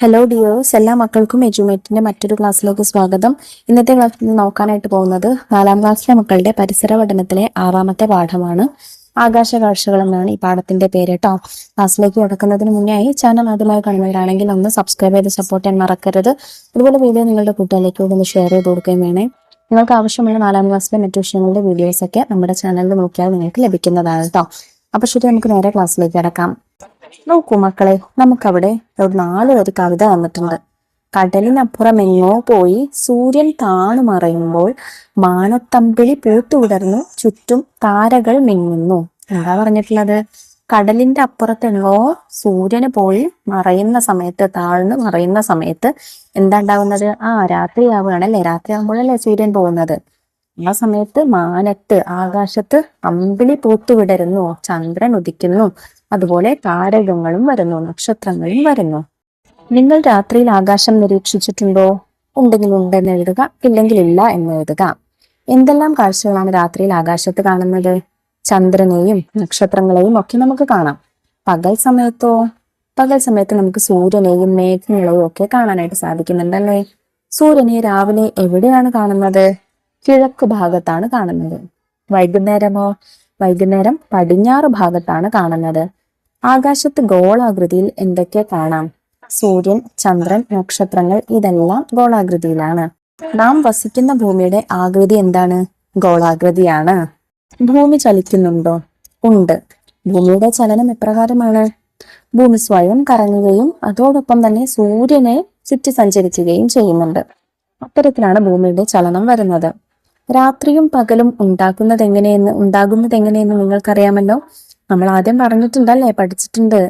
Hello dears, എല്ലാ മക്കൾക്കും എജ്യൂമേറ്റിന്റെ മറ്റൊരു ക്ലാസ്സിലേക്ക് സ്വാഗതം. ഇന്നത്തെ ക്ലാസ്സിൽ നോക്കാനായിട്ട് പോകുന്നത് 4ാം ക്ലാസ്സിലെ മക്കളുടെ പരിസര പഠനത്തിലെ 6ാമത്തെ പാഠമാണ്. ആകാശ കാഴ്ചകൾ എന്നാണ് ഈ പാഠത്തിന്റെ പേര് കേട്ടോ. ക്ലാസ്സിലേക്ക് കിടക്കുന്നതിന് മുന്നേ ചാനൽ ആദ്യമായി കാണുന്നവരാണെങ്കിൽ ഒന്ന് സബ്സ്ക്രൈബ് ചെയ്ത് സപ്പോർട്ട് ചെയ്യാൻ മറക്കരുത്. അതുപോലെ വീഡിയോ നിങ്ങളുടെ കൂട്ടുകാരിലേക്ക് ഒന്ന് ഷെയർ ചെയ്ത് കൊടുക്കുകയും വേണേ. നിങ്ങൾക്ക് ആവശ്യമുള്ള 4ാം ക്ലാസ്സിലെ മറ്റു വിഷയങ്ങളുടെ വീഡിയോസ് ഒക്കെ നമ്മുടെ ചാനലിൽ നോക്കിയാൽ നിങ്ങൾക്ക് ലഭിക്കുന്നതാണ് കേട്ടോ. അപ്പൊ ശരി, നമുക്ക് നേരെ ക്ലാസ്സിലേക്ക് കിടക്കാം. നോക്കൂ മക്കളെ, നമുക്കവിടെ ഒരു 4 വരി കവിത വന്നിട്ടുണ്ട്. കടലിനപ്പുറം എങ്ങോ പോയി സൂര്യൻ താണു മറയുമ്പോൾ മാനത്തമ്പിളി പൂത്തുവിടർന്നു ചുറ്റും താരകൾ മിന്നുന്നു. എന്താ പറഞ്ഞിട്ടുള്ളത്? കടലിന്റെ അപ്പുറത്തെങ്ങോ സൂര്യന് പോയി മറയുന്ന സമയത്ത്, താഴ്ന്നു മറയുന്ന സമയത്ത് എന്താ ഉണ്ടാവുന്നത്? രാത്രിയാവുകയാണല്ലേ. രാത്രിയാകുമ്പോഴല്ലേ സൂര്യൻ പോകുന്നത്. ആ സമയത്ത് മാനത്ത്, ആകാശത്ത് അമ്പിളി പൂത്തുവിടരുന്നു, ചന്ദ്രൻ ഉദിക്കുന്നു, അതുപോലെ താരകങ്ങളും വരുന്നു, നക്ഷത്രങ്ങളും വരുന്നു. നിങ്ങൾ രാത്രിയിൽ ആകാശം നിരീക്ഷിച്ചിട്ടുണ്ടോ? ഉണ്ടെങ്കിൽ ഉണ്ടെന്ന് എഴുതുക, ഇല്ലെങ്കിൽ ഇല്ല എന്ന് എഴുതുക. എന്തെല്ലാം കാഴ്ചകളാണ് രാത്രിയിൽ ആകാശത്ത് കാണുന്നത്? ചന്ദ്രനെയും നക്ഷത്രങ്ങളെയും ഒക്കെ നമുക്ക് കാണാം. പകൽ സമയത്തോ? പകൽ സമയത്ത് നമുക്ക് സൂര്യനെയും മേഘങ്ങളെയും ഒക്കെ കാണാനായിട്ട് സാധിക്കുന്നുണ്ടല്ലേ. സൂര്യനെ രാവിലെ എവിടെയാണ് കാണുന്നത്? കിഴക്ക് ഭാഗത്താണ് കാണുന്നത്. വൈകുന്നേരമോ? വൈകുന്നേരം പടിഞ്ഞാറ് ഭാഗത്താണ് കാണുന്നത്. ആകാശത്ത് ഗോളാകൃതിയിൽ എന്തൊക്കെ കാണാം? സൂര്യൻ, ചന്ദ്രൻ, നക്ഷത്രങ്ങൾ, ഇതെല്ലാം ഗോളാകൃതിയിലാണ്. നാം വസിക്കുന്ന ഭൂമിയുടെ ആകൃതി എന്താണ്? ഗോളാകൃതിയാണ്. ഭൂമി ചലിക്കുന്നുണ്ടോ? ഉണ്ട്. ഭൂമിയുടെ ചലനം എപ്രകാരമാണ്? ഭൂമി സ്വയം കറങ്ങുകയും അതോടൊപ്പം തന്നെ സൂര്യനെ ചുറ്റി സഞ്ചരിക്കുകയും ചെയ്യുന്നുണ്ട്. അത്തരത്തിലാണ് ഭൂമിയുടെ ചലനം വരുന്നത്. രാത്രിയും പകലും ഉണ്ടാകുന്നത് എങ്ങനെയെന്ന് നിങ്ങൾക്കറിയാമല്ലോ. നമ്മൾ ആദ്യം പറഞ്ഞിട്ടുണ്ടല്ലേ, പഠിച്ചിട്ടുണ്ട്.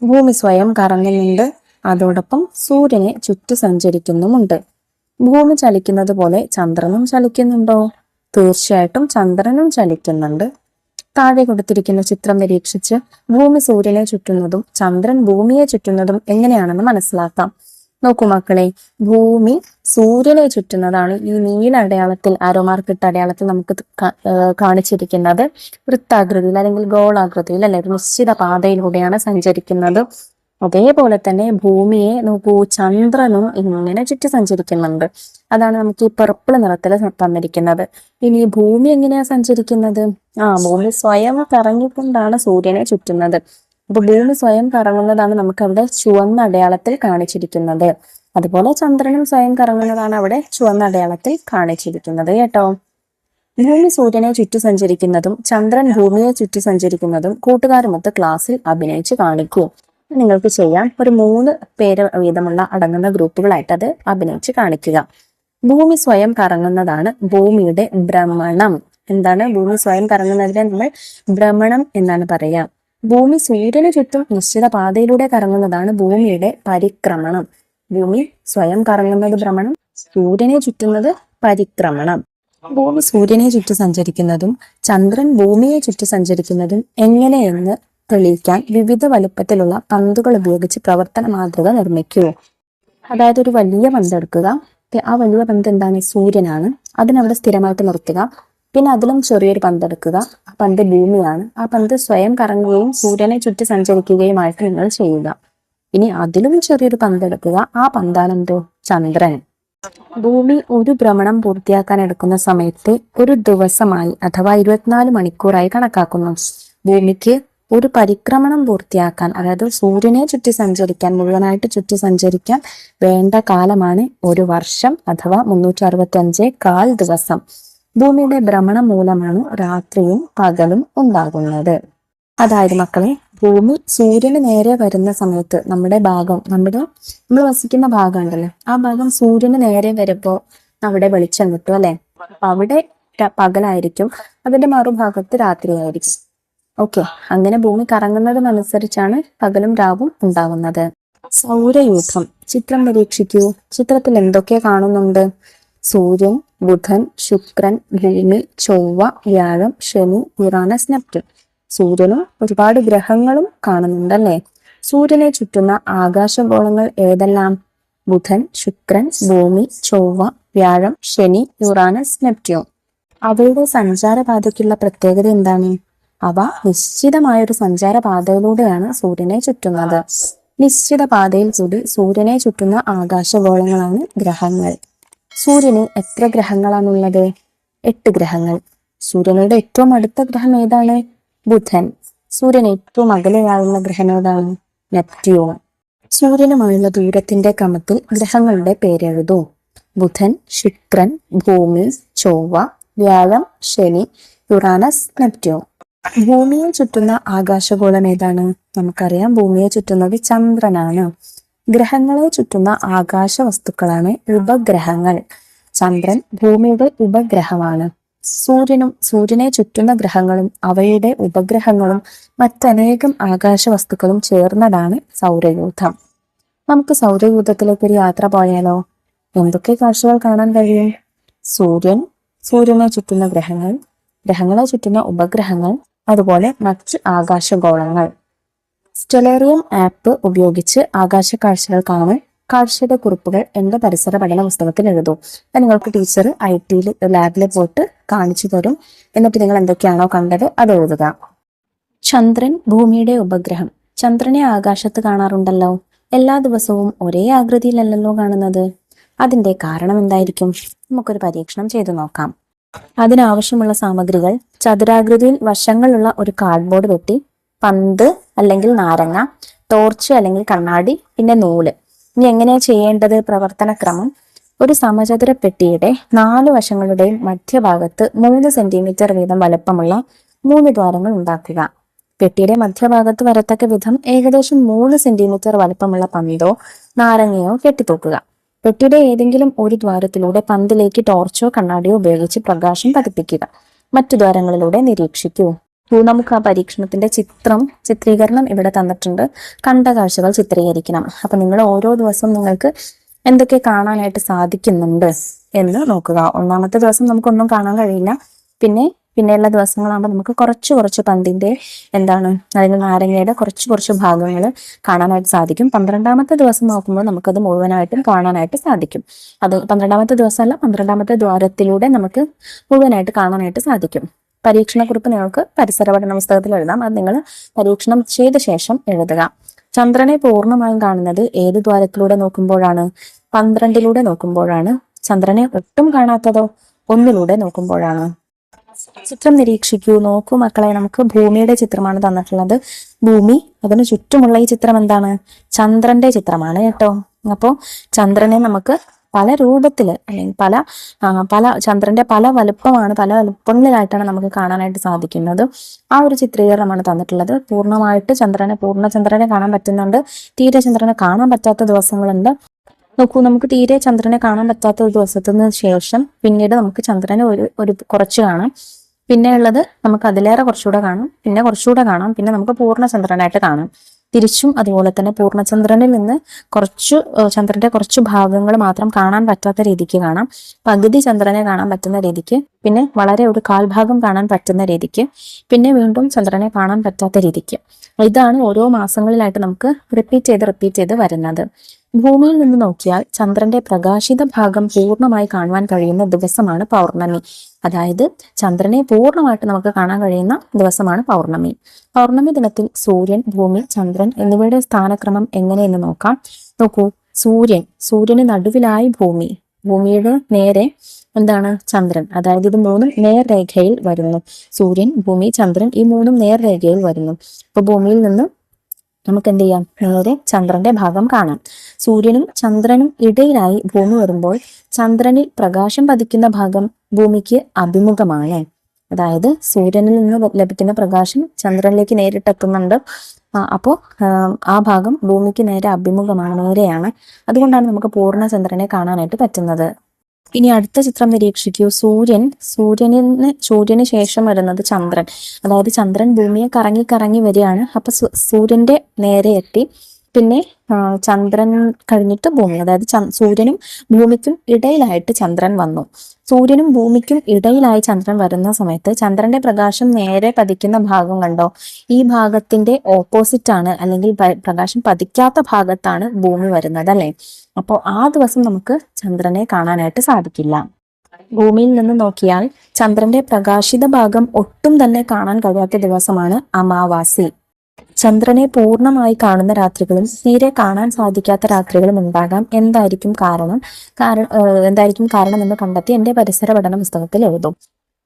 ഭൂമി സ്വയം കറങ്ങുന്നുണ്ട്, അതോടൊപ്പം സൂര്യനെ ചുറ്റി സഞ്ചരിക്കുന്നുമുണ്ട്. ഭൂമി ചലിക്കുന്നത് പോലെ ചന്ദ്രനും ചലിക്കുന്നുണ്ടോ? തീർച്ചയായിട്ടും ചന്ദ്രനും ചലിക്കുന്നുണ്ട്. താഴെ കൊടുത്തിരിക്കുന്ന ചിത്രം നിരീക്ഷിച്ച് ഭൂമി സൂര്യനെ ചുറ്റുന്നതും ചന്ദ്രൻ ഭൂമിയെ ചുറ്റുന്നതും എങ്ങനെയാണെന്ന് മനസ്സിലാക്കാം. നോക്കൂ മക്കളെ, ഭൂമി സൂര്യനെ ചുറ്റുന്നതാണ് ഈ നീല അടയാളത്തിൽ, ആരോമാർക്കിട്ട അടയാളത്തിൽ നമുക്ക് കാണിച്ചിരിക്കുന്നത്. വൃത്താകൃതിയിൽ അല്ലെങ്കിൽ ഗോളാകൃതിയിൽ അല്ലെ, ഒരു നിശ്ചിത പാതയിലൂടെയാണ് സഞ്ചരിക്കുന്നത്. അതേപോലെ തന്നെ ഭൂമിയെ നോക്കൂ, ചന്ദ്രനും ഇങ്ങനെ ചുറ്റി സഞ്ചരിക്കുന്നുണ്ട്. അതാണ് നമുക്ക് ഈ പർപ്പിൾ നിറത്തിൽ തന്നിരിക്കുന്നത്. ഇനി ഭൂമി എങ്ങനെയാ സഞ്ചരിക്കുന്നത്? ഭൂമി സ്വയം കറങ്ങിക്കൊണ്ടാണ് സൂര്യനെ ചുറ്റുന്നത്. അപ്പൊ ഭൂമി സ്വയം കറങ്ങുന്നതാണ് നമുക്ക് അവിടെ ചുവന്ന അടയാളത്തിൽ കാണിച്ചിരിക്കുന്നത്. അതുപോലെ ചന്ദ്രനും സ്വയം കറങ്ങുന്നതാണ് അവിടെ ചുവന്ന അടയാളത്തിൽ കാണിച്ചിരിക്കുന്നത് കേട്ടോ. ഭൂമി സൂര്യനെ ചുറ്റി സഞ്ചരിക്കുന്നതും ചന്ദ്രൻ ഭൂമിയെ ചുറ്റി സഞ്ചരിക്കുന്നതും കൂട്ടുകാരുമൊത്ത് ക്ലാസ്സിൽ അഭിനയിച്ച് കാണിക്കൂ. നിങ്ങൾക്ക് ചെയ്യാം. ഒരു 3 പേര് വീതമുള്ള അടങ്ങുന്ന ഗ്രൂപ്പുകളായിട്ട് അത് അഭിനയിച്ച് കാണിക്കുക. ഭൂമി സ്വയം കറങ്ങുന്നതാണ് ഭൂമിയുടെ ഭ്രമണം. എന്താണ് ഭൂമി സ്വയം കറങ്ങുന്നതിനെ നമ്മൾ ഭ്രമണം എന്നാണ് പറയാ. ഭൂമി സൂര്യന് ചുറ്റും നിശ്ചിത പാതയിലൂടെ കറങ്ങുന്നതാണ് ഭൂമിയുടെ പരിക്രമണം. ഭൂമി സ്വയം കറങ്ങുന്നത് ഭ്രമണം, സൂര്യനെ ചുറ്റുന്നത് പരിക്രമണം. ഭൂമി സൂര്യനെ ചുറ്റി സഞ്ചരിക്കുന്നതും ചന്ദ്രൻ ഭൂമിയെ ചുറ്റി സഞ്ചരിക്കുന്നതും എങ്ങനെയെന്ന് തെളിയിക്കാൻ വിവിധ വലുപ്പത്തിലുള്ള പന്തുകൾ ഉപയോഗിച്ച് പ്രവർത്തന മാതൃക നിർമ്മിക്കൂ. അതായത് ഒരു വലിയ പന്ത് എടുക്കുക. ആ വലിയ പന്ത് എന്താണ്? സൂര്യനാണ്. അതിനവിടെ സ്ഥിരമായിട്ട് നിർത്തുക. പിന്നെ അതിലും ചെറിയൊരു പന്ത് എടുക്കുക. ആ പന്ത് ഭൂമിയാണ്. ആ പന്ത് സ്വയം കറങ്ങുകയും സൂര്യനെ ചുറ്റി സഞ്ചരിക്കുകയുമായിട്ട് നിങ്ങൾ ചെയ്യുക. ഇനി അതിലും ചെറിയൊരു പന്ത് എടുക്കുക. ആ പന്താണെന്തോ? ചന്ദ്രൻ. ഭൂമി ഒരു ഭ്രമണം പൂർത്തിയാക്കാൻ എടുക്കുന്ന സമയത്ത് ഒരു ദിവസമായി അഥവാ 24 മണിക്കൂറായി കണക്കാക്കുന്നു. ഭൂമിക്ക് ഒരു പരിക്രമണം പൂർത്തിയാക്കാൻ, അതായത് സൂര്യനെ ചുറ്റി സഞ്ചരിക്കാൻ, മുഴുവനായിട്ട് ചുറ്റി സഞ്ചരിക്കാൻ വേണ്ട കാലമാണ് ഒരു വർഷം അഥവാ 365 ദിവസം. ഭൂമിയുടെ ഭ്രമണം മൂലമാണ് രാത്രിയും പകലും ഉണ്ടാകുന്നത്. അതായത് മക്കളെ, ഭൂമി സൂര്യന് നേരെ വരുന്ന സമയത്ത് നമ്മൾ വസിക്കുന്ന ഭാഗം ഉണ്ടല്ലോ, ആ ഭാഗം സൂര്യന് നേരെ വരുമ്പോ അവിടെ വെളിച്ചം കിട്ടും അല്ലെ. അവിടെ പകലായിരിക്കും, അതിന്റെ മറുഭാഗത്ത് രാത്രിയായിരിക്കും. ഓക്കെ, അങ്ങനെ ഭൂമി കറങ്ങുന്നതിനനുസരിച്ചാണ് പകലും രാവും ഉണ്ടാകുന്നത്. സൗരയൂഥം ചിത്രം നിരീക്ഷിക്കൂ. ചിത്രത്തിൽ എന്തൊക്കെ കാണുന്നുണ്ട്? സൂര്യൻ, ബുധൻ, ശുക്രൻ, ഭൂമി, ചൊവ്വ, വ്യാഴം, ശനി, യുറാനസ്, നെപ്റ്റ്യൂൺ. സൂര്യനും ഒരുപാട് ഗ്രഹങ്ങളും കാണുന്നുണ്ടല്ലേ. സൂര്യനെ ചുറ്റുന്ന ആകാശഗോളങ്ങൾ ഏതെല്ലാം? ബുധൻ, ശുക്രൻ, ഭൂമി, ചൊവ്വ, വ്യാഴം, ശനി, യുറാനസ്, നെപ്റ്റ്യൂൺ. അവയുടെ സഞ്ചാരപാതയ്ക്കുള്ള പ്രത്യേകത എന്താണ്? അവ നിശ്ചിതമായൊരു സഞ്ചാരപാതയിലൂടെയാണ് സൂര്യനെ ചുറ്റുന്നത്. നിശ്ചിത പാതയിൽ കൂടി സൂര്യനെ ചുറ്റുന്ന ആകാശഗോളങ്ങളാണ് ഗ്രഹങ്ങൾ. സൂര്യന് എത്ര ഗ്രഹങ്ങളാണുള്ളത്? 8 ഗ്രഹങ്ങൾ. സൂര്യനോട് ഏറ്റവും അടുത്ത ഗ്രഹം ഏതാണ്? ബുധൻ. സൂര്യൻ ഏറ്റവും അകലെയായുള്ള ഗ്രഹം ഏതാണ്? നെപ്റ്റ്യൂൺ. സൂര്യനുമായുള്ള ദൂരത്തിന്റെ ക്രമത്തിൽ ഗ്രഹങ്ങളുടെ പേരെഴുതൂ. ബുധൻ, ശുക്രൻ, ഭൂമി, ചൊവ്വ, വ്യാഴം, ശനി, യുറാനസ്, നെപ്റ്റ്യൂൺ. ഭൂമിയെ ചുറ്റുന്ന ആകാശഗോളം ഏതാണ്? നമുക്കറിയാം, ഭൂമിയെ ചുറ്റുന്നത് ചന്ദ്രനാണ്. ഗ്രഹങ്ങളെ ചുറ്റുന്ന ആകാശ വസ്തുക്കളാണ് ഉപഗ്രഹങ്ങൾ. ചന്ദ്രൻ ഭൂമിയുടെ ഉപഗ്രഹമാണ്. സൂര്യനെ ചുറ്റുന്ന ഗ്രഹങ്ങളും അവയുടെ ഉപഗ്രഹങ്ങളും മറ്റനേകം ആകാശ വസ്തുക്കളും ചേർന്നതാണ് സൗരയൂഥം. നമുക്ക് സൗരയൂഥത്തിലേക്ക് ഒരു യാത്ര പോയാലോ? എന്തൊക്കെ കാഴ്ചകൾ കാണാൻ കഴിയും? സൂര്യനെ ചുറ്റുന്ന ഗ്രഹങ്ങൾ, ഗ്രഹങ്ങളെ ചുറ്റുന്ന ഉപഗ്രഹങ്ങൾ, അതുപോലെ മറ്റ് ആകാശഗോളങ്ങൾ. സ്റ്റെലേറിയം ആപ്പ് ഉപയോഗിച്ച് ആകാശ കാഴ്ചകൾ കാണാൻ കാഴ്ചയുടെ കുറിപ്പുകൾ എന്റെ പരിസര പഠന പുസ്തകത്തിൽ എഴുതൂ. അപ്പൊ നിങ്ങൾക്ക് ടീച്ചർ IT ലാബിൽ പോയിട്ട് കാണിച്ചു തരും. എന്നിട്ട് നിങ്ങൾ എന്തൊക്കെയാണോ കണ്ടത് അത് എഴുതുക. ചന്ദ്രൻ ഭൂമിയുടെ ഉപഗ്രഹം. ചന്ദ്രനെ ആകാശത്ത് കാണാറുണ്ടല്ലോ. എല്ലാ ദിവസവും ഒരേ ആകൃതിയിലല്ലല്ലോ കാണുന്നത്. അതിന്റെ കാരണം എന്തായിരിക്കും? നമുക്കൊരു പരീക്ഷണം ചെയ്തു നോക്കാം. അതിനാവശ്യമുള്ള സാമഗ്രികൾ: ചതുരാകൃതിയിൽ വശങ്ങളുള്ള ഒരു കാർഡ്ബോർഡ് പെട്ടി, പന്ത് അല്ലെങ്കിൽ നാരങ്ങ, ടോർച്ച് അല്ലെങ്കിൽ കണ്ണാടി, പിന്നെ നൂല്. ഇനി എങ്ങനെയാ ചെയ്യേണ്ടത്? പ്രവർത്തനക്രമം: ഒരു സമചതുര പെട്ടിയുടെ 4 വശങ്ങളുടെയും മധ്യഭാഗത്ത് 3 സെന്റിമീറ്റർ വീതം വലുപ്പമുള്ള 3 ദ്വാരങ്ങൾ ഉണ്ടാക്കുക. പെട്ടിയുടെ മധ്യഭാഗത്ത് വരത്തക്ക വിധം ഏകദേശം 3 സെന്റിമീറ്റർ വലുപ്പമുള്ള പന്തോ നാരങ്ങയോ കെട്ടിത്തൂക്കുക. പെട്ടിയുടെ ഏതെങ്കിലും ഒരു ദ്വാരത്തിലൂടെ പന്തിലേക്ക് ടോർച്ചോ കണ്ണാടിയോ ഉപയോഗിച്ച് പ്രകാശം പതിപ്പിക്കുക. മറ്റു ദ്വാരങ്ങളിലൂടെ നിരീക്ഷിക്കൂ. നമുക്ക് ആ പരീക്ഷണത്തിന്റെ ചിത്രീകരണം ഇവിടെ തന്നിട്ടുണ്ട്. കണ്ട കാഴ്ചകൾ ചിത്രീകരിക്കണം. അപ്പൊ നിങ്ങൾ ഓരോ ദിവസം നിങ്ങൾക്ക് എന്തൊക്കെ കാണാനായിട്ട് സാധിക്കുന്നുണ്ട് എന്ന് നോക്കുക. ഒന്നാമത്തെ ദിവസം നമുക്കൊന്നും കാണാൻ കഴിയില്ല. പിന്നെയുള്ള ദിവസങ്ങളാകുമ്പോൾ നമുക്ക് കുറച്ച് പന്തിന്റെ അതിന് നാരങ്ങയുടെ കുറച്ച് ഭാഗങ്ങൾ കാണാനായിട്ട് സാധിക്കും. 12ാമത്തെ ദിവസം നോക്കുമ്പോൾ നമുക്കത് മുഴുവനായിട്ടും കാണാനായിട്ട് സാധിക്കും. അത് 12ാമത്തെ ദിവസമല്ല, 12ാമത്തെ ദ്വാരത്തിലൂടെ നമുക്ക് മുഴുവനായിട്ട് കാണാനായിട്ട് സാധിക്കും. പരീക്ഷണക്കുറിപ്പ് നിങ്ങൾക്ക് പരിസര പഠന പുസ്തകത്തിൽ എഴുതാം. അത് നിങ്ങൾ പരീക്ഷണം ചെയ്ത ശേഷം എഴുതുക. ചന്ദ്രനെ പൂർണ്ണമായും കാണുന്നത് ഏത് ദ്വാരത്തിലൂടെ നോക്കുമ്പോഴാണ്? 12ലൂടെ നോക്കുമ്പോഴാണ്. ചന്ദ്രനെ ഒട്ടും കാണാത്തതോ? 1ലൂടെ നോക്കുമ്പോഴാണ്. ചിത്രം നിരീക്ഷിക്കൂ. നോക്കൂ മക്കളെ, നമുക്ക് ഭൂമിയുടെ ചിത്രമാണ് തന്നിട്ടുള്ളത്. ഭൂമി, അതിന് ചുറ്റുമുള്ള ഈ ചിത്രം എന്താണ്? ചന്ദ്രന്റെ ചിത്രമാണ് കേട്ടോ. അപ്പോ ചന്ദ്രനെ നമുക്ക് പല രൂപത്തില് അല്ലെങ്കിൽ പല ചന്ദ്രന്റെ പല വലുപ്പങ്ങളിലായിട്ടാണ് നമുക്ക് കാണാനായിട്ട് സാധിക്കുന്നത്. ആ ഒരു ചിത്രീകരണമാണ് തന്നിട്ടുള്ളത്. പൂർണ്ണ ചന്ദ്രനെ കാണാൻ പറ്റുന്നുണ്ട്. തീരെ ചന്ദ്രനെ കാണാൻ പറ്റാത്ത ദിവസങ്ങളുണ്ട്. നോക്കൂ, നമുക്ക് തീരെ ചന്ദ്രനെ കാണാൻ പറ്റാത്ത ഒരു ദിവസത്തിന് ശേഷം പിന്നീട് നമുക്ക് ചന്ദ്രനെ ഒരു കുറച്ച് കാണാം. പിന്നെ ഉള്ളത് നമുക്ക് അതിലേറെ കുറച്ചുകൂടെ കാണാം, പിന്നെ കുറച്ചുകൂടെ കാണാം, പിന്നെ നമുക്ക് പൂർണ്ണചന്ദ്രനായിട്ട് കാണാം. തിരിച്ചും അതുപോലെ തന്നെ പൂർണ്ണചന്ദ്രനിൽ നിന്ന് ചന്ദ്രന്റെ കുറച്ച് ഭാഗങ്ങൾ മാത്രം കാണാൻ പറ്റാത്ത രീതിക്ക് കാണാം. പകുതി ചന്ദ്രനെ കാണാൻ പറ്റുന്ന രീതിക്ക്, പിന്നെ വളരെ ഒരു കാൽഭാഗം കാണാൻ പറ്റുന്ന രീതിക്ക്, പിന്നെ വീണ്ടും ചന്ദ്രനെ കാണാൻ പറ്റാത്ത രീതിക്ക്. ഇതാണ് ഓരോ മാസങ്ങളിലായിട്ട് നമുക്ക് റിപ്പീറ്റ് ചെയ്ത് വരുന്നത്. ഭൂമിയിൽ നിന്ന് നോക്കിയാൽ ചന്ദ്രന്റെ പ്രകാശിത ഭാഗം പൂർണ്ണമായി കാണുവാൻ കഴിയുന്ന ദിവസമാണ് പൗർണമി. അതായത് ചന്ദ്രനെ പൂർണ്ണമായിട്ട് നമുക്ക് കാണാൻ കഴിയുന്ന ദിവസമാണ് പൗർണമി. പൗർണമി ദിനത്തിൽ സൂര്യൻ, ഭൂമി, ചന്ദ്രൻ എന്നിവയുടെ സ്ഥാനക്രമം എങ്ങനെയെന്ന് നോക്കാം. നോക്കൂ, സൂര്യന് നടുവിലായി ഭൂമിയുടെ നേരെ ചന്ദ്രൻ. അതായത് ഇത് മൂന്നും നേർരേഖയിൽ വരുന്നു. സൂര്യൻ, ഭൂമി, ചന്ദ്രൻ ഈ മൂന്നും നേർരേഖയിൽ വരുന്നു. അപ്പൊ ഭൂമിയിൽ നിന്ന് നമുക്ക് എന്ത് ചെയ്യാം? നേരെ ചന്ദ്രന്റെ ഭാഗം കാണാം. സൂര്യനും ചന്ദ്രനും ഇടയിലായി ഭൂമി വരുമ്പോൾ ചന്ദ്രനിൽ പ്രകാശം പതിക്കുന്ന ഭാഗം ഭൂമിക്ക് അഭിമുഖമാണ്. അതായത് സൂര്യനിൽ നിന്ന് ലഭിക്കുന്ന പ്രകാശം ചന്ദ്രനിലേക്ക് നേരിട്ടെത്തുന്നുണ്ട്. അപ്പോൾ ആ ഭാഗം ഭൂമിക്ക് നേരെ അഭിമുഖമാണ്, നേരെയാണ്. അതുകൊണ്ടാണ് നമുക്ക് പൂർണ്ണചന്ദ്രനെ കാണാനായിട്ട് പറ്റുന്നത്. ഇനി അടുത്ത ചിത്രം നിരീക്ഷിക്കൂ. സൂര്യന് ശേഷം വരുന്നത് ചന്ദ്രൻ. അതായത് ചന്ദ്രൻ ഭൂമിയെ കറങ്ങി വരികയാണ്. അപ്പൊ സൂര്യന്റെ നേരെ എത്തി. പിന്നെ ചന്ദ്രൻ കഴിഞ്ഞിട്ട് ഭൂമി. അതായത് സൂര്യനും ഭൂമിക്കും ഇടയിലായിട്ട് ചന്ദ്രൻ വന്നു. സൂര്യനും ഭൂമിക്കും ഇടയിലായി ചന്ദ്രൻ വരുന്ന സമയത്ത് ചന്ദ്രന്റെ പ്രകാശം നേരെ പതിക്കുന്ന ഭാഗം കണ്ടോ? ഈ ഭാഗത്തിന്റെ ഓപ്പോസിറ്റ് ആണ്, അല്ലെങ്കിൽ പ്രകാശം പതിക്കാത്ത ഭാഗത്താണ് ഭൂമി വരുന്നത്, അല്ലെ? അപ്പോൾ ആ ദിവസം നമുക്ക് ചന്ദ്രനെ കാണാനായിട്ട് സാധിക്കില്ല. ഭൂമിയിൽ നിന്ന് നോക്കിയാൽ ചന്ദ്രന്റെ പ്രകാശിത ഭാഗം ഒട്ടും തന്നെ കാണാൻ കഴിയാത്ത ദിവസമാണ് അമാവാസി. ചന്ദ്രനെ പൂർണ്ണമായി കാണുന്ന രാത്രികളും തീരെ കാണാൻ സാധിക്കാത്ത രാത്രികളും ഉണ്ടാകാം. എന്തായിരിക്കും കാരണം എന്ന് കണ്ടെത്തി എന്റെ പരിസര പഠന പുസ്തകത്തിൽ എഴുതും.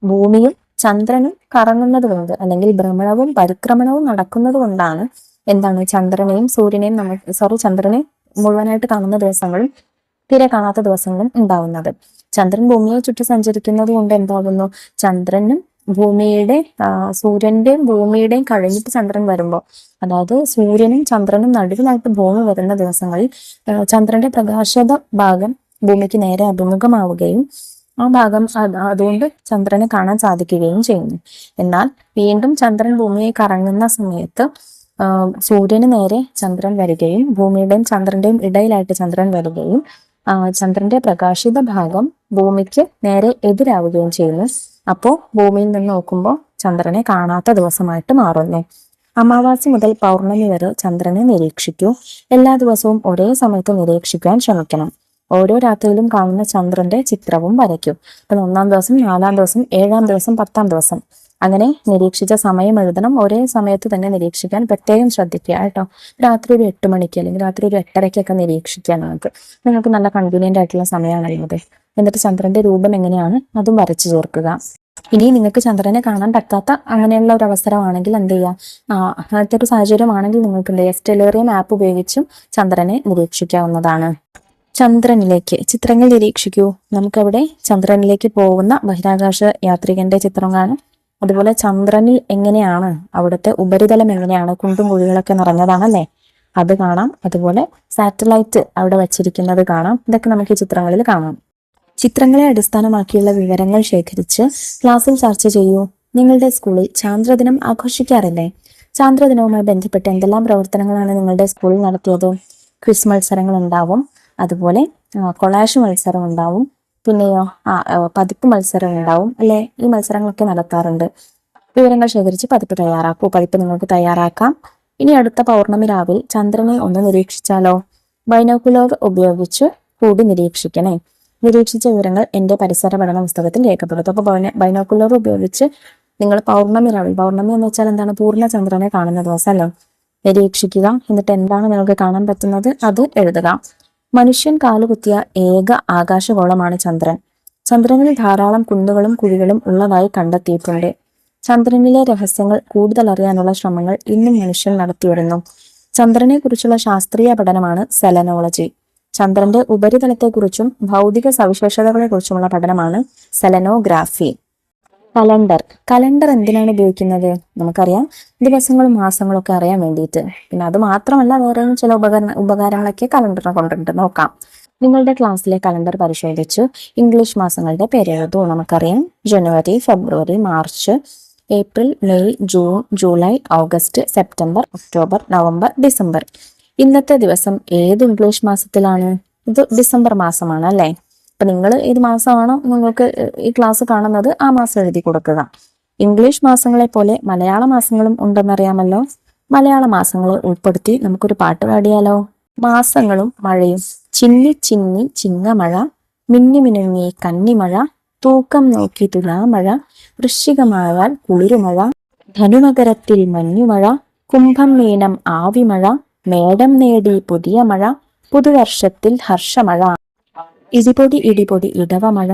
ഭൂമിയും ചന്ദ്രനും കറങ്ങുന്നത് കൊണ്ട് അല്ലെങ്കിൽ ഭ്രമണവും പരിക്രമണവും നടക്കുന്നത് കൊണ്ടാണ് എന്താണ് ചന്ദ്രനെയും സൂര്യനെയും ചന്ദ്രനെ മുഴുവനായിട്ട് കാണുന്ന ദിവസങ്ങളും തീരെ കാണാത്ത ദിവസങ്ങളും ഉണ്ടാവുന്നത്. ചന്ദ്രൻ ഭൂമിയെ ചുറ്റി സഞ്ചരിക്കുന്നത് കൊണ്ട് എന്താകുന്നു, ചന്ദ്രനും സൂര്യന്റെയും ഭൂമിയുടെയും കഴിഞ്ഞിട്ട് ചന്ദ്രൻ വരുമ്പോൾ, അതായത് സൂര്യനും ചന്ദ്രനും നടുവിലായിട്ട് ഭൂമി വരുന്ന ദിവസങ്ങളിൽ ചന്ദ്രന്റെ പ്രകാശത ഭാഗം ഭൂമിക്ക് നേരെ അഭിമുഖമാവുകയും ആ ഭാഗം അതുകൊണ്ട് ചന്ദ്രനെ കാണാൻ സാധിക്കുകയും ചെയ്യുന്നു. എന്നാൽ വീണ്ടും ചന്ദ്രൻ ഭൂമിയെ കറങ്ങുന്ന സമയത്ത് സൂര്യന് നേരെ ചന്ദ്രൻ വരികയും ഭൂമിയുടെയും ചന്ദ്രന്റെയും ഇടയിലായിട്ട് ചന്ദ്രൻ വരികയും ചന്ദ്രന്റെ പ്രകാശിത ഭാഗം ഭൂമിക്ക് നേരെ എതിരാവുകയും ചെയ്യുന്നു. അപ്പോൾ ഭൂമിയിൽ നിന്ന് നോക്കുമ്പോൾ ചന്ദ്രനെ കാണാത്ത ദിവസമായിട്ട് മാറുന്നു. അമാവാസി മുതൽ പൗർണമി വരെ ചന്ദ്രനെ നിരീക്ഷിക്കൂ. എല്ലാ ദിവസവും ഒരേ സമയത്ത് നിരീക്ഷിക്കാൻ ശ്രമിക്കണം. ഓരോ രാത്രിയിലും കാണുന്ന ചന്ദ്രന്റെ ചിത്രവും വരയ്ക്കൂ. അപ്പൊ 1-ാം ദിവസം, 4-ാം ദിവസം, 7-ാം ദിവസം, 10-ാം ദിവസം അങ്ങനെ നിരീക്ഷിച്ച സമയം എഴുതണം. ഒരേ സമയത്ത് തന്നെ നിരീക്ഷിക്കാൻ പ്രത്യേകം ശ്രദ്ധിക്കുക കേട്ടോ. രാത്രി ഒരു 8 മണിക്ക് അല്ലെങ്കിൽ രാത്രി ഒരു 8:30-ക്കൊക്കെ നിരീക്ഷിക്കാൻ നിങ്ങൾക്ക് നല്ല കൺവീനിയന്റ് ആയിട്ടുള്ള സമയമാണുള്ളത്. എന്നിട്ട് ചന്ദ്രന്റെ രൂപം എങ്ങനെയാണ് അതും വരച്ചു ചേർക്കുക. ഇനി നിങ്ങൾക്ക് ചന്ദ്രനെ കാണാൻ പറ്റാത്ത അങ്ങനെയുള്ള ഒരു അവസരമാണെങ്കിൽ എന്ത് ചെയ്യുക, അങ്ങനത്തെ ഒരു സാഹചര്യമാണെങ്കിൽ നിങ്ങൾക്ക് എന്ത് ചെയ്യുക, സ്റ്റെലേറിയം ആപ്പ് ഉപയോഗിച്ചും ചന്ദ്രനെ നിരീക്ഷിക്കാവുന്നതാണ്. ചന്ദ്രനിലേക്ക് ചിത്രങ്ങൾ നിരീക്ഷിക്കൂ. നമുക്കവിടെ ചന്ദ്രനിലേക്ക് പോകുന്ന ബഹിരാകാശ യാത്രികന്റെ ചിത്രം കാണാം. അതുപോലെ ചന്ദ്രനിൽ എങ്ങനെയാണ്, അവിടുത്തെ ഉപരിതലം എങ്ങനെയാണ്, കുണ്ടും കുഴികളൊക്കെ നിറഞ്ഞതാണല്ലേ, അത് കാണാം. അതുപോലെ സാറ്റലൈറ്റ് അവിടെ വച്ചിരിക്കുന്നത് കാണാം. ഇതൊക്കെ നമുക്ക് ഈ ചിത്രങ്ങളിൽ കാണാം. ചിത്രങ്ങളെ അടിസ്ഥാനമാക്കിയുള്ള വിവരങ്ങൾ ശേഖരിച്ച് ക്ലാസ്സിൽ ചർച്ച ചെയ്യൂ. നിങ്ങളുടെ സ്കൂളിൽ ചാന്ദ്രദിനം ആഘോഷിക്കാറില്ലേ? ചാന്ദ്രദിനവുമായി ബന്ധപ്പെട്ട് എന്തെല്ലാം പ്രവർത്തനങ്ങളാണ് നിങ്ങളുടെ സ്കൂളിൽ നടത്തിയത്? ക്വിസ് മത്സരങ്ങൾ ഉണ്ടാവും, അതുപോലെ കൊളാഷ് മത്സരം ഉണ്ടാവും, പിന്നെയോ പതിപ്പ് മത്സരം ഉണ്ടാവും അല്ലെ. ഈ മത്സരങ്ങളൊക്കെ നടത്താറുണ്ട്. വിവരങ്ങൾ ശേഖരിച്ച് പതിപ്പ് തയ്യാറാക്കൂ. പതിപ്പ് നിങ്ങൾക്ക് തയ്യാറാക്കാം. ഇനി അടുത്ത പൗർണമി രാവിൽ ചന്ദ്രനെ ഒന്ന് നിരീക്ഷിച്ചാലോ? ബൈനോക്കുലർ ഉപയോഗിച്ച് കൂടി നിരീക്ഷിക്കണേ. നിരീക്ഷിച്ച വിവരങ്ങൾ എന്റെ പരിസര പഠന പുസ്തകത്തിൽ രേഖപ്പെടുത്തും. അപ്പൊ ബൈനോക്കുലർ ഉപയോഗിച്ച് നിങ്ങൾ പൗർണമി എന്ന് വെച്ചാൽ എന്താണ്, പൂർണ്ണ ചന്ദ്രനെ കാണുന്ന ദിവസം അല്ലോ, നിരീക്ഷിക്കുക. എന്നിട്ട് എന്താണ് നിങ്ങൾക്ക് കാണാൻ പറ്റുന്നത് അത് എഴുതുക. മനുഷ്യൻ കാലുകുത്തിയ ഏക ആകാശഗോളമാണ് ചന്ദ്രൻ. ചന്ദ്രനിൽ ധാരാളം കുന്നുകളും കുഴികളും ഉള്ളതായി കണ്ടെത്തിയിട്ടുണ്ട്. ചന്ദ്രനിലെ രഹസ്യങ്ങൾ കൂടുതൽ അറിയാനുള്ള ശ്രമങ്ങൾ ഇന്നും മനുഷ്യൻ നടത്തിവരുന്നു. ചന്ദ്രനെ കുറിച്ചുള്ള ശാസ്ത്രീയ പഠനമാണ് സെലനോളജി. ചന്ദ്രന്റെ ഉപരിതലത്തെക്കുറിച്ചും ഭൗതിക സവിശേഷതകളെ കുറിച്ചുമുള്ള പഠനമാണ് സെലനോഗ്രാഫി. കലണ്ടർ എന്തിനാണ് ഉപയോഗിക്കുന്നത്? നമുക്കറിയാം, ദിവസങ്ങളും മാസങ്ങളും ഒക്കെ അറിയാൻ വേണ്ടിയിട്ട്. പിന്നെ അത് മാത്രമല്ല, വേറെയും ചില ഉപകാരങ്ങളൊക്കെ കലണ്ടറിനെ കൊണ്ടുണ്ട്. നോക്കാം. നിങ്ങളുടെ ക്ലാസ്സിലെ കലണ്ടർ പരിശോധിച്ച് ഇംഗ്ലീഷ് മാസങ്ങളുടെ പേരെഴുതൂ. നമുക്കറിയാം, January, February, March, April, May, June, July, August, September, October, November, December. ഇന്നത്തെ ദിവസം ഏത് ഇംഗ്ലീഷ് മാസത്തിലാണ്? ഇത് ഡിസംബർ മാസമാണ് അല്ലേ. അപ്പൊ നിങ്ങൾ ഏത് മാസമാണോ നിങ്ങൾക്ക് ഈ ക്ലാസ് കാണുന്നത് ആ മാസം എഴുതി കൊടുക്കുക. ഇംഗ്ലീഷ് മാസങ്ങളെ പോലെ മലയാള മാസങ്ങളും ഉണ്ടെന്നറിയാമല്ലോ. മലയാള മാസങ്ങളെ ഉൾപ്പെടുത്തി നമുക്കൊരു പാട്ട് പാടിയാലോ? മാസങ്ങളും മഴയും. ചിന്നി ചിന്നി ചിങ്ങമഴ, മിന്നി മിനുങ്ങി കന്നിമഴ, തൂക്കം നോക്കി തുലാമഴ, വൃശ്ചികമായാൽ കുളിരുമഴ, ധനുമകരത്തിൽ മഞ്ഞുമഴ, കുംഭം മീനം ആവിമഴ, മേടം നേടി പുതിയ മഴ, പുതുവർഷത്തിൽ ഹർഷമഴ, ഇടിപൊടി ഇടിപൊടി ഇടവമഴ,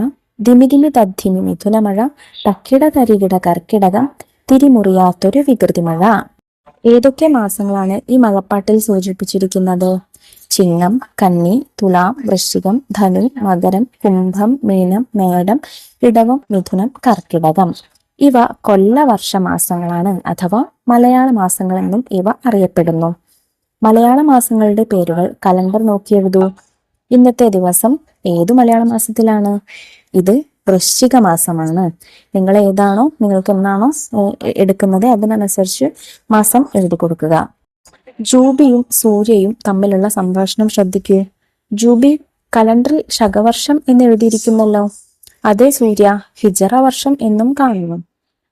ദിമിദിമി തദ്ധിമി മിഥുനമഴ, തക്കിട തരികിട കർക്കിടകം, തിരിമുറിയാത്തൊരു വികൃതി മഴ. ഏതൊക്കെ മാസങ്ങളാണ് ഈ മഴപ്പാട്ടിൽ സൂചിപ്പിച്ചിരിക്കുന്നത്? ചിങ്ങം, കന്നി, തുലാം, വൃശ്ചികം, ധനു, മകരം, കുംഭം, മീനം, മേടം, ഇടവം, മിഥുനം, കർക്കിടകം. ഇവ കൊല്ലവർഷ മാസങ്ങളാണ്, അഥവാ മലയാള മാസങ്ങൾ എന്നും ഇവ അറിയപ്പെടുന്നു. മലയാള മാസങ്ങളുടെ പേരുകൾ കലണ്ടർ നോക്കി എഴുതൂ. ഇന്നത്തെ ദിവസം ഏതു മലയാള മാസത്തിലാണ്? ഇത് വൃശ്ചിക മാസമാണ്. നിങ്ങൾക്ക് എന്നാണോ എടുക്കുന്നത് അതിനനുസരിച്ച് മാസം എഴുതി കൊടുക്കുക. ജൂബിയും സൂര്യയും തമ്മിലുള്ള സംഭാഷണം ശ്രദ്ധിക്കൂ. ജൂബി കലണ്ടറിൽ ശകവർഷം എന്ന് എഴുതിയിരിക്കുന്നല്ലോ. അതേ സൂര്യ ഹിജറ വർഷം എന്നും കാണുന്നു.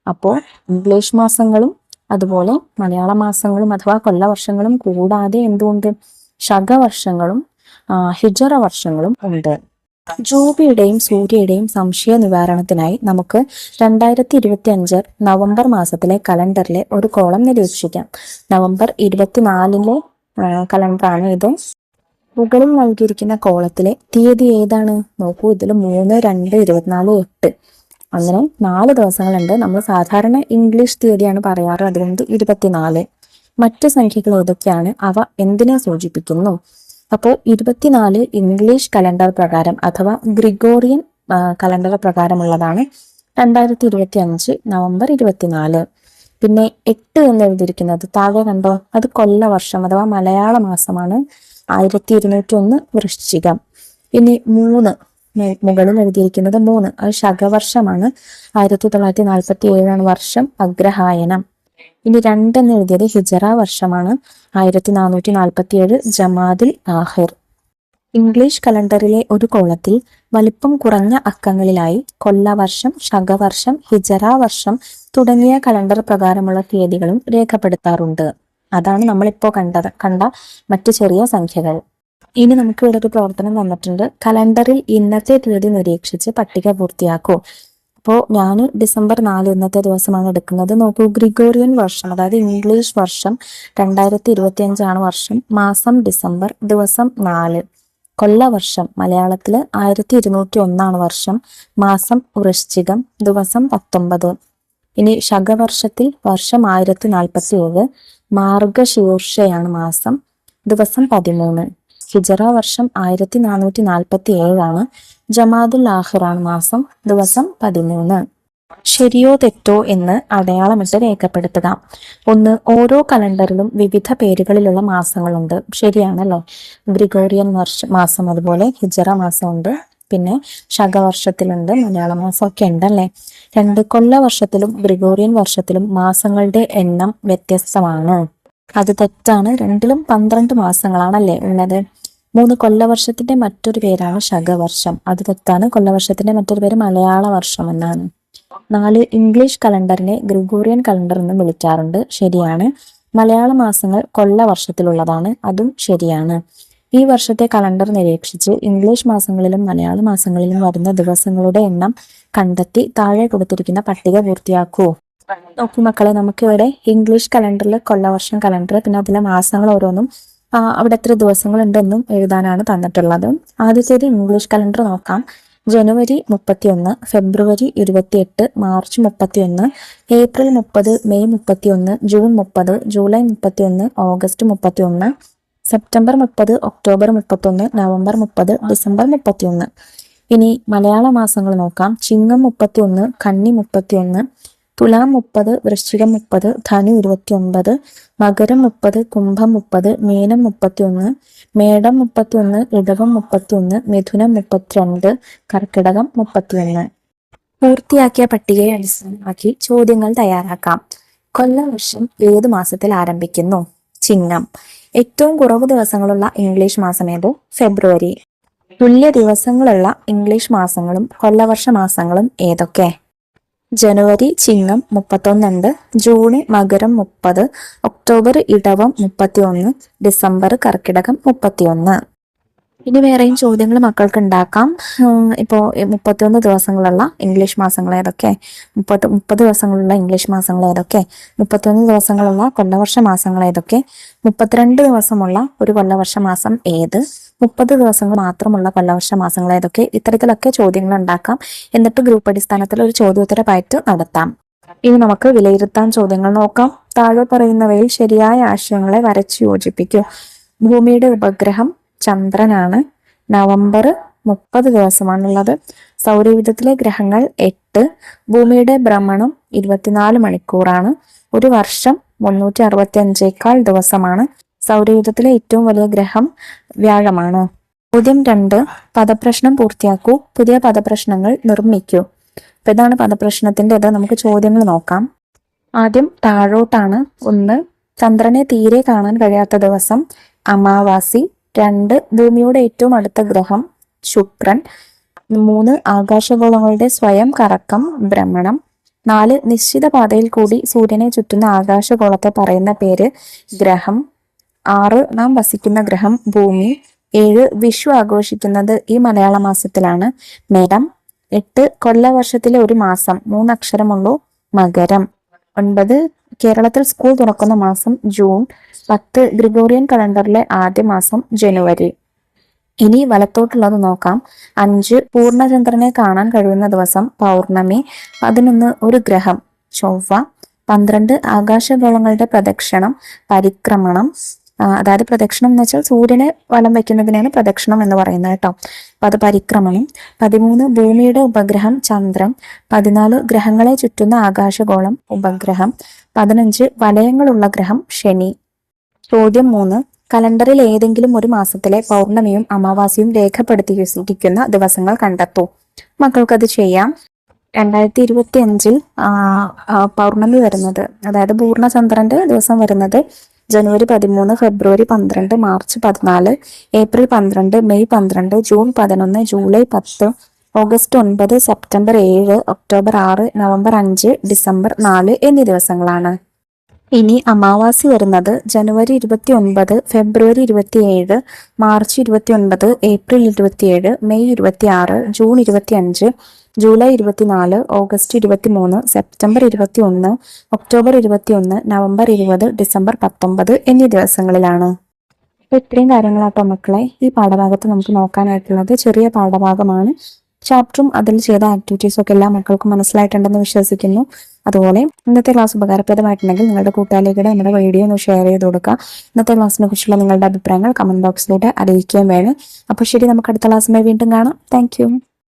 അപ്പോൾ ഇംഗ്ലീഷ് മാസങ്ങളും അതുപോലെ മലയാള മാസങ്ങളും അഥവാ കൊല്ലവർഷങ്ങളും കൂടാതെ എന്തുകൊണ്ട് ശകവർഷങ്ങളും ഹിജറ വർഷങ്ങളും ഉണ്ട്. ജൂബിയുടെയും സൂര്യയുടെയും സംശയ നിവാരണത്തിനായി നമുക്ക് 2025 നവംബർ മാസത്തിലെ കലണ്ടറിലെ ഒരു കോളം നിരീക്ഷിക്കാം. നവംബർ 24-ലെ കലണ്ടറാണ് ഇത്. മുകളിൽ നൽകിയിരിക്കുന്ന കോളത്തിലെ തീയതി ഏതാണ്? നോക്കൂ, ഇതിൽ 3, 2, 24, 8 അങ്ങനെ 4 ദിവസങ്ങളുണ്ട്. നമ്മൾ സാധാരണ ഇംഗ്ലീഷ് തീയതിയാണ് പറയാറ്, അതുകൊണ്ട് 24. മറ്റ് സംഖ്യകൾ ഏതൊക്കെയാണ്? അവ എന്തിനെ സൂചിപ്പിക്കുന്നു? അപ്പോൾ 24 ഇംഗ്ലീഷ് കലണ്ടർ പ്രകാരം അഥവാ ഗ്രിഗോറിയൻ കലണ്ടർ പ്രകാരമുള്ളതാണ് 2025 നവംബർ 24. പിന്നെ 8 എന്ന് എഴുതിയിരിക്കുന്നത് താഴെ കണ്ടോ, അത് കൊല്ലവർഷം അഥവാ മലയാള മാസമാണ്, 1201 വൃശ്ചികം. ഇനി 3 മുകളിൽ എഴുതിയിരിക്കുന്നത് 3, അത് ശകവർഷമാണ്, 1947 വർഷം, അഗ്രഹായനം. ഇനി 2 എന്ന് എഴുതിയത് ഹിജറ വർഷമാണ്, 1447 ജമാദിൽ ആഹിർ. ഇംഗ്ലീഷ് കലണ്ടറിലെ ഒരു കോളത്തിൽ വലിപ്പം കുറഞ്ഞ അക്കങ്ങളിലായി കൊല്ലവർഷം, ശകവർഷം, ഹിജറ വർഷം തുടങ്ങിയ കലണ്ടർ പ്രകാരമുള്ള തീയതികളും രേഖപ്പെടുത്താറുണ്ട്. അതാണ് നമ്മളിപ്പോ കണ്ട മറ്റു ചെറിയ സംഖ്യകൾ. ഇനി നമുക്ക് ഇവിടെ ഒരു പ്രവർത്തനം തന്നിട്ടുണ്ട്. കലണ്ടറിൽ ഇന്നത്തെ തീയതി നിരീക്ഷിച്ച് പട്ടിക പൂർത്തിയാക്കൂ. അപ്പോൾ ഞാൻ ഡിസംബർ 4 ഇന്നത്തെ ദിവസമാണ് എടുക്കുന്നത്. നോക്കൂ, ഗ്രിഗോറിയൻ വർഷം അതായത് ഇംഗ്ലീഷ് വർഷം 2025 വർഷം, മാസം ഡിസംബർ, ദിവസം 4. കൊല്ലവർഷം മലയാളത്തില് 1201 വർഷം, മാസം വൃശ്ചികം, ദിവസം 19. ഇനി ശകവർഷത്തിൽ വർഷം 1047, മാർഗശീർഷയാണ് മാസം, ദിവസം 13. ഹിജറ വർഷം 1447 ജമാദുൽ ആഹിറാണ് മാസം, ദിവസം 13. ശരിയോ തെറ്റോ എന്ന് അടയാളമിട്ട് രേഖപ്പെടുത്തുക. 1, ഓരോ കലണ്ടറിലും വിവിധ പേരുകളിലുള്ള മാസങ്ങളുണ്ട്. ശരിയാണല്ലോ. ഗ്രിഗോറിയൻ മാസം, അതുപോലെ ഹിജറ മാസമുണ്ട്, പിന്നെ ശകവർഷത്തിലുണ്ട്, മലയാള മാസം ഒക്കെ ഉണ്ടല്ലേ. 2, കൊല്ലവർഷത്തിലും ഗ്രിഗോറിയൻ വർഷത്തിലും മാസങ്ങളുടെ എണ്ണം വ്യത്യസ്തമാണ്. അത് തെറ്റാണ്. രണ്ടിലും 12 മാസങ്ങളാണല്ലേ ഉള്ളത്. 3, കൊല്ലവർഷത്തിന്റെ മറ്റൊരു പേരാണ് ശകവർഷം. അത് തെറ്റാണ്. കൊല്ലവർഷത്തിന്റെ മറ്റൊരു പേര് മലയാള വർഷം എന്നാണ്. 4, ഇംഗ്ലീഷ് കലണ്ടറിനെ ഗ്രിഗോറിയൻ കലണ്ടർ എന്ന് വിളിക്കാറുണ്ട്. ശരിയാണ്. മലയാള മാസങ്ങൾ കൊല്ലവർഷത്തിലുള്ളതാണ്. അതും ശരിയാണ്. ഈ വർഷത്തെ കലണ്ടർ നിരീക്ഷിച്ച് ഇംഗ്ലീഷ് മാസങ്ങളിലും മലയാള മാസങ്ങളിലും വരുന്ന ദിവസങ്ങളുടെ എണ്ണം കണ്ടെത്തി താഴെ കൊടുത്തിരിക്കുന്ന പട്ടിക പൂർത്തിയാക്കൂ. നോക്കൂ മക്കളെ, നമുക്കിവിടെ ഇംഗ്ലീഷ് കലണ്ടറിൽ കൊല്ലവർഷം കലണ്ടർ, പിന്നെ അതിലെ മാസങ്ങൾ ഓരോന്നും അവിടെ എത്ര ദിവസങ്ങളുണ്ടെന്നും എഴുതാനാണ് തന്നിട്ടുള്ളത്. ആദ്യത്തേത് ഇംഗ്ലീഷ് കലണ്ടർ നോക്കാം. ജനുവരി 31, ഫെബ്രുവരി 28, March 31, April 30, May 31, June 30, July 31, August 31, September 30, October 31, November 30, December 31. ഇനി മലയാള മാസങ്ങൾ നോക്കാം. ചിങ്ങം 31, കന്നി 31, തുലാം 30, വൃശ്ചികം 30, ധനു 29, മകരം 30, കുംഭം 30, മീനം 31, മേടം 31, ഇടവം 31, മിഥുനം 32, കർക്കിടകം 31. പൂർത്തിയാക്കിയ പട്ടികയെ അടിസ്ഥാനമാക്കി ചോദ്യങ്ങൾ തയ്യാറാക്കാം. കൊല്ലവർഷം ഏത് മാസത്തിൽ ആരംഭിക്കുന്നു? ചിങ്ങം. ഏറ്റവും കുറവ് ദിവസങ്ങളുള്ള ഇംഗ്ലീഷ് മാസം ഏത്? ഫെബ്രുവരി. തുല്യ ദിവസങ്ങളുള്ള ഇംഗ്ലീഷ് മാസങ്ങളും കൊല്ലവർഷ മാസങ്ങളും ഏതൊക്കെ? ജനുവരി ചിങ്ങം 31, ജൂണ് മകരം 30, ഒക്ടോബർ ഇടവം 31, ഡിസംബർ കർക്കിടകം 31. ഇനി വേറെയും ചോദ്യങ്ങൾ മക്കൾക്ക് ഉണ്ടാക്കാം. ഇപ്പോൾ 31 ദിവസങ്ങളുള്ള ഇംഗ്ലീഷ് മാസങ്ങൾ ഏതൊക്കെ? 30 ദിവസങ്ങളുള്ള ഇംഗ്ലീഷ് മാസങ്ങൾ ഏതൊക്കെ? 31 ദിവസങ്ങളുള്ള കൊല്ലവർഷ മാസങ്ങൾ ഏതൊക്കെ? 32 ദിവസമുള്ള ഒരു കൊല്ലവർഷ മാസം ഏത്? 30 ദിവസങ്ങൾ മാത്രമുള്ള കൊല്ലവർഷ മാസങ്ങൾ ഏതൊക്കെ? ഇത്തരത്തിലൊക്കെ ചോദ്യങ്ങൾ ഉണ്ടാക്കാം. എന്നിട്ട് ഗ്രൂപ്പ് അടിസ്ഥാനത്തിൽ ഒരു ചോദ്യോത്തര പയറ്റ് നടത്താം. ഇനി നമുക്ക് വിലയിരുത്താൻ ചോദ്യങ്ങൾ നോക്കാം. താഴെ പറയുന്നവയിൽ ശരിയായ ആശയങ്ങളെ വരച്ചു യോജിപ്പിക്കൂ. ഭൂമിയുടെ ഉപഗ്രഹം ചന്ദ്രനാണ്. നവംബർ 30 ദിവസമാണുള്ളത്. സൗരയൂഥത്തിലെ ഗ്രഹങ്ങൾ 8. ഭൂമിയുടെ ഭ്രമണം 24 മണിക്കൂറാണ്. ഒരു വർഷം 365 ദിവസമാണ്. സൗരയൂഥത്തിലെ ഏറ്റവും വലിയ ഗ്രഹം വ്യാഴമാണ്. ചോദ്യം 2, പദപ്രശ്നം പൂർത്തിയാക്കൂ. പുതിയ പദപ്രശ്നങ്ങൾ നിർമ്മിക്കൂ. അപ്പൊ ഇതാണ് പദപ്രശ്നത്തിൻ്റെത്. നമുക്ക് ചോദ്യങ്ങൾ നോക്കാം. ആദ്യം താഴോട്ടാണ്. 1, ചന്ദ്രനെ തീരെ കാണാൻ കഴിയാത്ത ദിവസം അമാവാസി. 2, ഭൂമിയുടെ ഏറ്റവും അടുത്ത ഗ്രഹം ശുക്രൻ. 3, ആകാശഗോളങ്ങളുടെ സ്വയം കറക്കം ഭ്രമണം. 4, നിശ്ചിത പാതയിൽ കൂടി സൂര്യനെ ചുറ്റുന്ന ആകാശഗോളത്തെ പറയുന്ന പേര് ഗ്രഹം. 6, നാം വസിക്കുന്ന ഗ്രഹം ഭൂമി. 7 വിഷു ആഘോഷിക്കുന്നത് ഈ മലയാള മാസത്തിലാണ്. മേടം. 8 കൊല്ലവർഷത്തിലെ ഒരു മാസം, 3 അക്ഷരമുള്ളൂ, മകരം. 9 കേരളത്തിൽ സ്കൂൾ തുറക്കുന്ന മാസം, ജൂൺ. 10 ഗ്രിഗോറിയൻ കലണ്ടറിലെ ആദ്യ മാസം, ജനുവരി. ഇനി വലത്തോട്ടുള്ളത് നോക്കാം. 5 പൂർണ്ണചന്ദ്രനെ കാണാൻ കഴിയുന്ന ദിവസം, പൗർണമി. 11 ഒരു ഗ്രഹം, ചൊവ്വ. 12 ആകാശഗോളങ്ങളുടെ പ്രദക്ഷിണം, പരിക്രമണം. അതായത് പ്രദക്ഷിണം എന്ന് വെച്ചാൽ സൂര്യനെ വലം വയ്ക്കുന്നതിനാണ് പ്രദക്ഷിണം എന്ന് പറയുന്നത് കേട്ടോ. അപ്പൊ അത് പരിക്രമണം. 13 ഭൂമിയുടെ ഉപഗ്രഹം, ചന്ദ്രൻ. 14 ഗ്രഹങ്ങളെ ചുറ്റുന്ന ആകാശഗോളം, ഉപഗ്രഹം. 15 വലയങ്ങളുള്ള ഗ്രഹം, ശനി. ചോദ്യം 3. കലണ്ടറിൽ ഏതെങ്കിലും ഒരു മാസത്തിലെ പൗർണമിയും അമാവാസിയും രേഖപ്പെടുത്തിയിരിക്കുന്ന ദിവസങ്ങൾ കണ്ടെത്തൂ. മക്കൾക്കത് ചെയ്യാം. 2025 പൗർണമി വരുന്നത്, അതായത് പൂർണ്ണചന്ദ്രന്റെ ദിവസം വരുന്നത് ജനുവരി 13, ഫെബ്രുവരി 12, March 14, April 12, May 12, June 11, July 10, August 9, September 7, October 6, November 5, December 4 എന്നീ ദിവസങ്ങളാണ്. ഇനി അമാവാസി വരുന്നത് ജനുവരി 29, ഫെബ്രുവരി 27, March 29, April 27, May 26, June 25, July 24, August 23, September 21, October 21, November 20, December 19 എന്നീ ദിവസങ്ങളിലാണ്. അപ്പൊ ഇത്രയും കാര്യങ്ങളാട്ടോ മക്കളെ ഈ പാഠഭാഗത്ത് നമുക്ക് നോക്കാനായിട്ടുള്ളത്. ചെറിയ പാഠഭാഗമാണ്. ചാപ്റ്ററും അതിൽ ചെയ്ത ആക്ടിവിറ്റീസും ഒക്കെ എല്ലാ മക്കൾക്കും മനസ്സിലായിട്ടുണ്ടെന്ന് വിശ്വസിക്കുന്നു. അതുപോലെ ഇന്നത്തെ ക്ലാസ് ഉപകാരപ്രദമായിട്ടുണ്ടെങ്കിൽ നിങ്ങളുടെ കൂട്ടുകാരിലേക്ക് നമ്മുടെ വീഡിയോ ഒന്ന് ഷെയർ ചെയ്ത് കൊടുക്കുക. ഇന്നത്തെ ക്ലാസ്സിനെ കുറിച്ചുള്ള നിങ്ങളുടെ അഭിപ്രായങ്ങൾ കമന്റ് ബോക്സിലൂടെ അറിയിക്കുകയും വേണം. അപ്പോൾ ശരി, നമുക്ക് അടുത്ത ക്ലാസ്സുമായി വീണ്ടും കാണാം. താങ്ക്